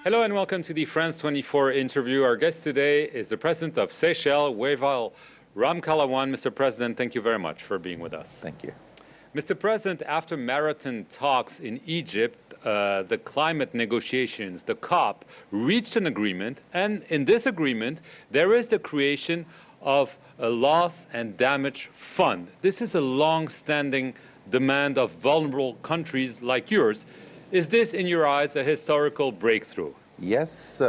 Hello and welcome to the France 24 interview. Our guest today is the President of Seychelles, Wavel Ramkalawan. Mr. President, thank you very much for being with us. Thank you. Mr. President, after marathon talks in Egypt, the climate negotiations, the COP, reached an agreement. And in this agreement, there is the creation of a loss and damage fund. This is a long-standing demand of vulnerable countries like yours. Is this, in your eyes, a historical breakthrough? Yes,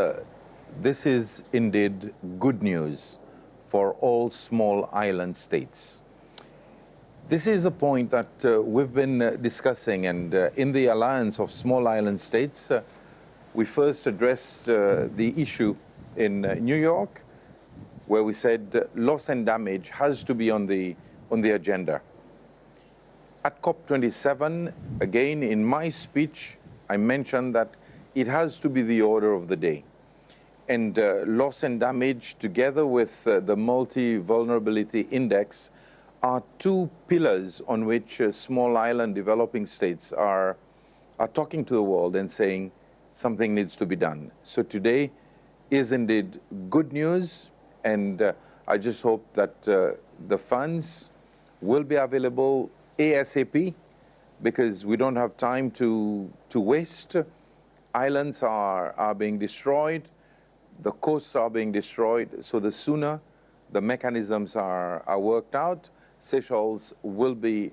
this is indeed good news for all small island states. This is a point that we've been discussing, and in the Alliance of Small Island States, we first addressed the issue in New York, where we said loss and damage has to be on the agenda. At COP27, again, in my speech, I mentioned that it has to be the order of the day. And loss and damage, together with the multi-vulnerability index, are two pillars on which small island developing states are talking to the world and saying something needs to be done. So today is indeed good news, and I just hope that the funds will be available ASAP, because we don't have time to waste. Islands are being destroyed, the coasts are being destroyed, so the sooner the mechanisms are worked out, Seychelles will be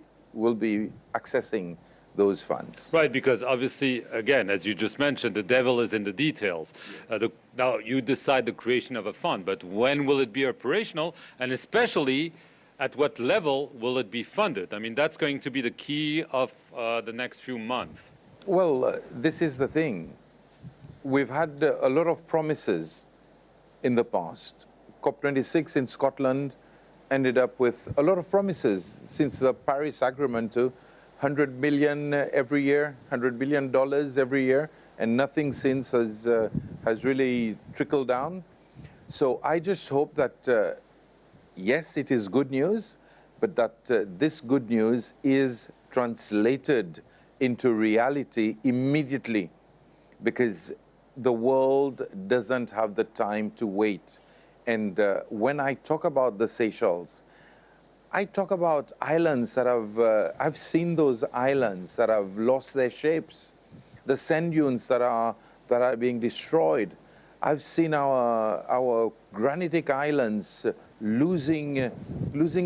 accessing those funds. Right, because obviously, again, as you just mentioned, the devil is in the details. Yes. Now, you decide the creation of a fund, but when will it be operational, and especially at what level will it be funded? I mean, that's going to be the key of the next few months. Well, this is the thing. We've had a lot of promises in the past. COP26 in Scotland ended up with a lot of promises since the Paris Agreement to 100 million every year, $100 billion every year, and nothing since has really trickled down. So I just hope that yes, it is good news, but that this good news is translated into reality immediately, because the world doesn't have the time to wait. And when I talk about the Seychelles, I talk about islands that I've seen those islands that have lost their shapes, the sand dunes that are being destroyed. I've seen our granitic islands losing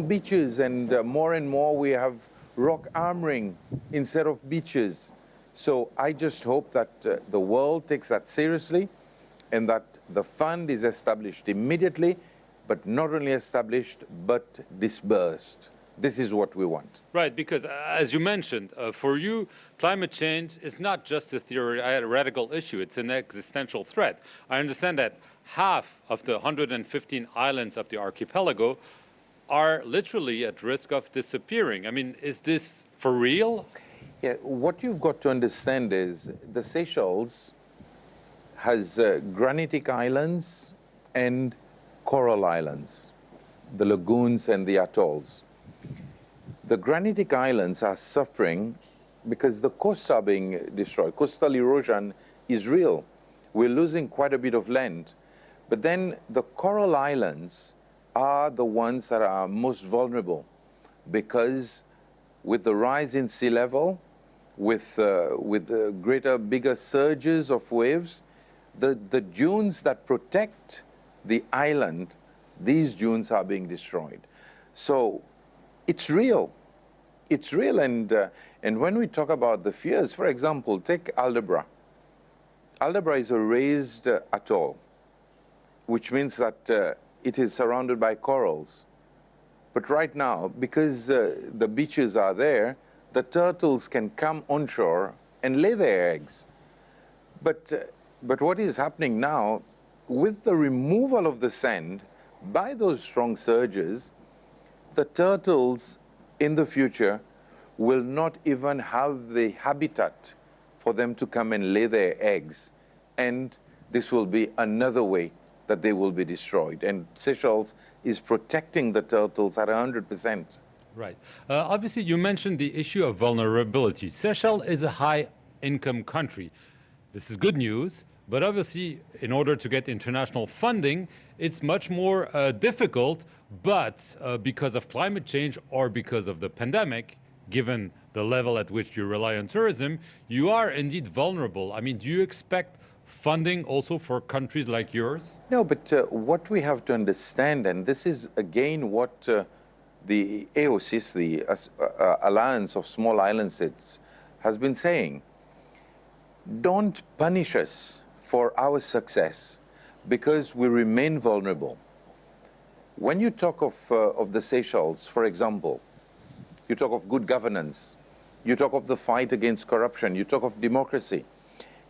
beaches, and more we have rock armoring instead of beaches. So I just hope that the world takes that seriously, and that the fund is established immediately, but not only established, but disbursed. This is what we want. Right, because as you mentioned, for you, climate change is not just a theoretical issue, it's an existential threat. I understand that half of the 115 islands of the archipelago are literally at risk of disappearing. I mean, is this for real? Yeah, what you've got to understand is the Seychelles has granitic islands and coral islands, the lagoons and the atolls. The granitic islands are suffering because the coasts are being destroyed. Coastal erosion is real. We're losing quite a bit of land. But then the coral islands are the ones that are most vulnerable, because with the rise in sea level, with the bigger surges of waves, the dunes that protect the island, these dunes are being destroyed. So it's real. It's real, and when we talk about the fears, for example, take Aldabra. Aldabra is a raised atoll, which means that it is surrounded by corals. But right now, because the beaches are there, the turtles can come onshore and lay their eggs. But what is happening now, with the removal of the sand by those strong surges, the turtles in the future will not even have the habitat for them to come and lay their eggs. And this will be another way that they will be destroyed. And Seychelles is protecting the turtles at 100%. Right. Obviously, you mentioned the issue of vulnerability. Seychelles is a high-income country. This is good news, But obviously, in order to get international funding, it's much more difficult. But because of climate change or because of the pandemic, given the level at which you rely on tourism, you are indeed vulnerable. I mean, do you expect funding also for countries like yours? No, but what we have to understand, and this is again what the AOSIS, the Alliance of Small Island States, has been saying. Don't punish us for our success because we remain vulnerable. When you talk of the Seychelles, for example, you talk of good governance, you talk of the fight against corruption, you talk of democracy.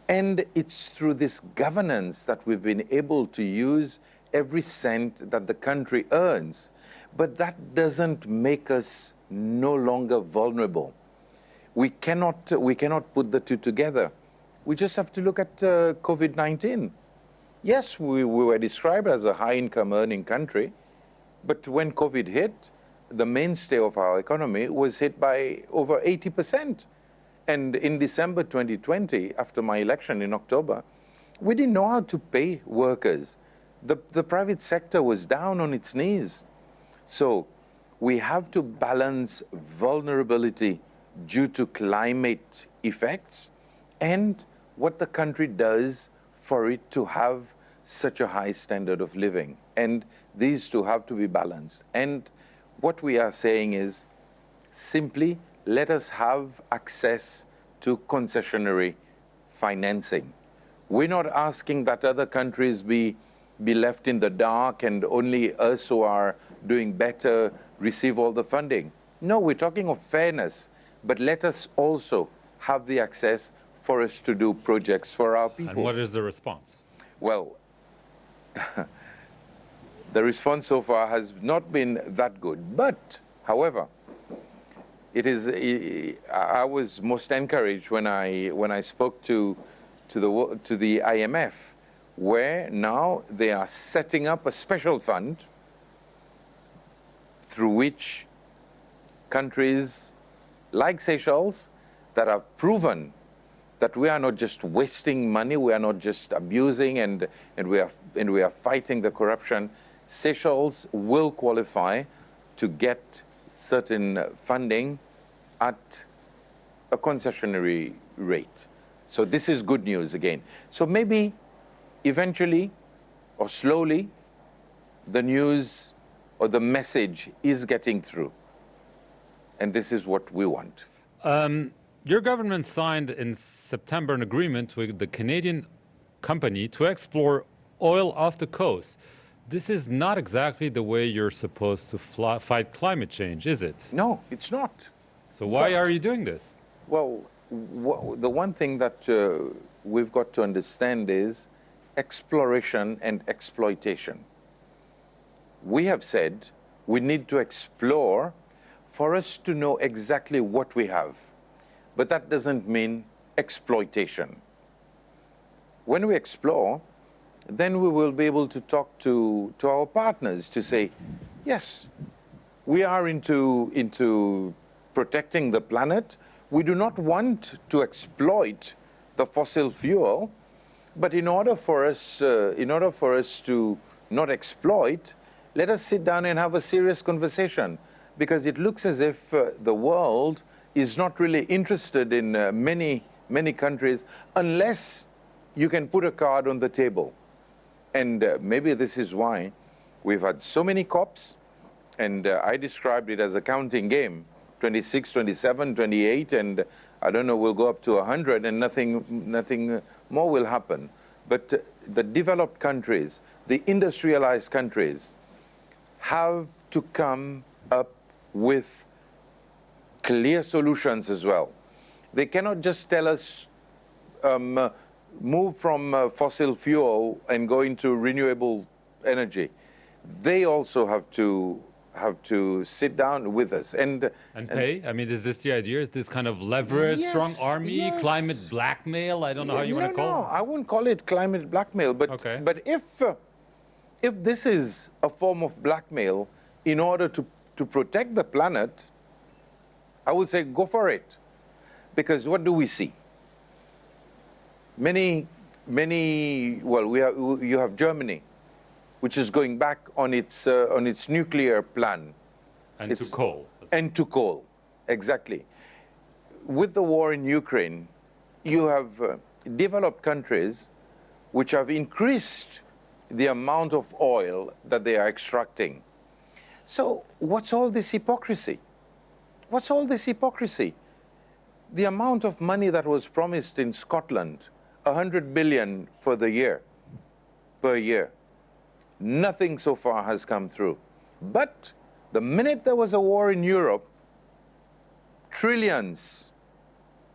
And it's through this governance that we've been able to use every cent that the country earns. But that doesn't make us no longer vulnerable. We cannot put the two together. We just have to look at COVID-19. Yes, we were described as a high-income earning country, but when COVID hit, the mainstay of our economy was hit by over 80%. And in December 2020, after my election in October, we didn't know how to pay workers. The private sector was down on its knees. So we have to balance vulnerability due to climate effects and what the country does for it to have such a high standard of living. And these two have to be balanced. And what we are saying is simply let us have access to concessionary financing. We're not asking that other countries be left in the dark and only us who are doing better receive all the funding. No, we're talking of fairness, but let us also have the access for us to do projects for our people. And what is the response? Well, the response so far has not been that good. But, however, I was most encouraged when I spoke to the IMF, where now they are setting up a special fund through which countries like Seychelles that have proven that we are not just wasting money, we are not just abusing, and we are fighting the corruption. Seychelles will qualify to get certain funding at a concessionary rate. So this is good news again. So maybe eventually or slowly the news or the message is getting through. And this is what we want. Your government signed in September an agreement with the Canadian company to explore oil off the coast. This is not exactly the way you're supposed to fight climate change, is it? No, it's not. So why are you doing this? Well, the one thing that we've got to understand is exploration and exploitation. We have said we need to explore for us to know exactly what we have. But that doesn't mean exploitation. When we explore, then we will be able to talk to our partners to say, yes, we are into protecting the planet. We do not want to exploit the fossil fuel, but in order for us to not exploit, let us sit down and have a serious conversation, because it looks as if the world is not really interested in many countries unless you can put a card on the table. And maybe this is why we've had so many COPs, and I described it as a counting game, 26, 27, 28, and I don't know, we'll go up to 100 and nothing more will happen. But the developed countries, the industrialized countries, have to come up with clear solutions as well. They cannot just tell us, move from fossil fuel and go into renewable energy. They also have to sit down with us and pay. I mean, is this the idea? Is this kind of leverage, yes, strong army, yes. Climate blackmail? I don't know how you want to call it. No, I wouldn't call it climate blackmail. But okay. But if this is a form of blackmail in order to protect the planet, I would say go for it. Because what do we see? Many you have Germany, which is going back on its nuclear plan. And to coal. And to coal, exactly. With the war in Ukraine, you have developed countries which have increased the amount of oil that they are extracting. So what's all this hypocrisy? What's all this hypocrisy? The amount of money that was promised in Scotland, 100 billion for the year, per year, nothing so far has come through. But the minute there was a war in Europe, trillions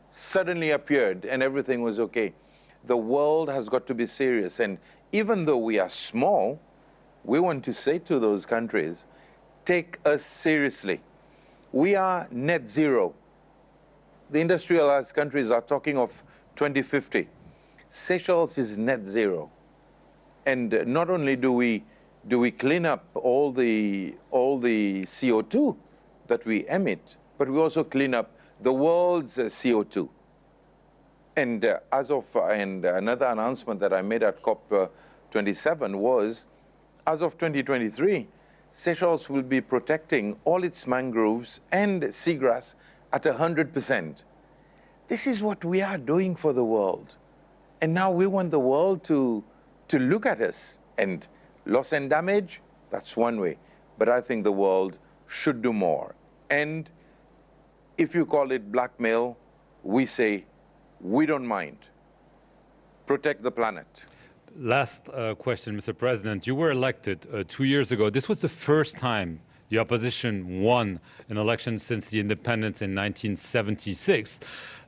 suddenly appeared and everything was okay. The world has got to be serious. And even though we are small, we want to say to those countries, take us seriously. We are net zero. The industrialized countries are talking of 2050. Seychelles is net zero. And not only do we clean up all the CO2 that we emit, but we also clean up the world's CO2. And and another announcement that I made at COP27 was, as of 2023, Seychelles will be protecting all its mangroves and seagrass at 100%. This is what we are doing for the world. And now we want the world to look at us. And loss and damage, that's one way. But I think the world should do more. And if you call it blackmail, we say, we don't mind. Protect the planet. Last question, Mr. President. You were elected 2 years ago. This was the first time the opposition won an election since the independence in 1976.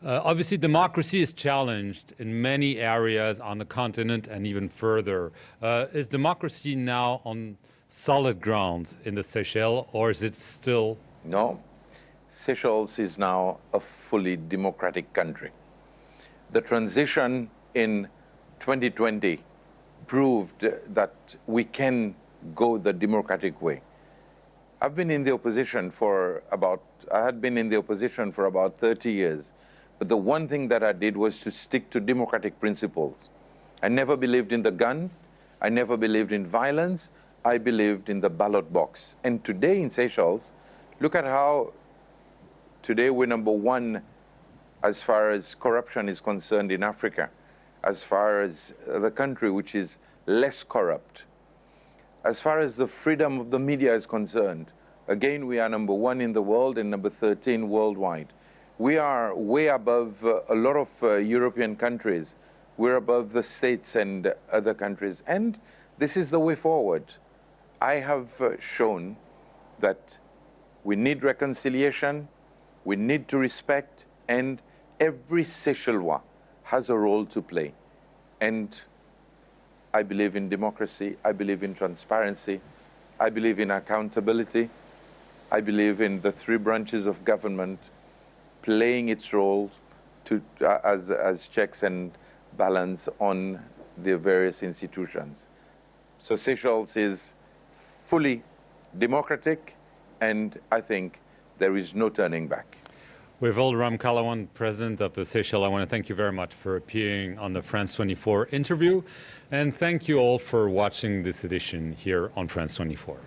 Obviously, democracy is challenged in many areas on the continent and even further. Is democracy now on solid ground in the Seychelles, or is it still? No. Seychelles is now a fully democratic country. The transition in 2020 proved that we can go the democratic way. I had been in the opposition for about 30 years. But the one thing that I did was to stick to democratic principles. I never believed in the gun. I never believed in violence. I believed in the ballot box. And today in Seychelles, look at how today we're number one as far as corruption is concerned in Africa, as far as the country which is less corrupt. As far as the freedom of the media is concerned, again, we are number one in the world and number 13 worldwide. We are way above a lot of European countries. We're above the States and other countries. And this is the way forward. I have shown that we need reconciliation, we need to respect, and every Seychellois has a role to play. And I believe in democracy, I believe in transparency, I believe in accountability, I believe in the three branches of government playing its role as checks and balance on the various institutions. So Seychelles is fully democratic, and I think there is no turning back. Wavel Ramkalawan, President of the Seychelles, I want to thank you very much for appearing on the France 24 interview, and thank you all for watching this edition here on France 24.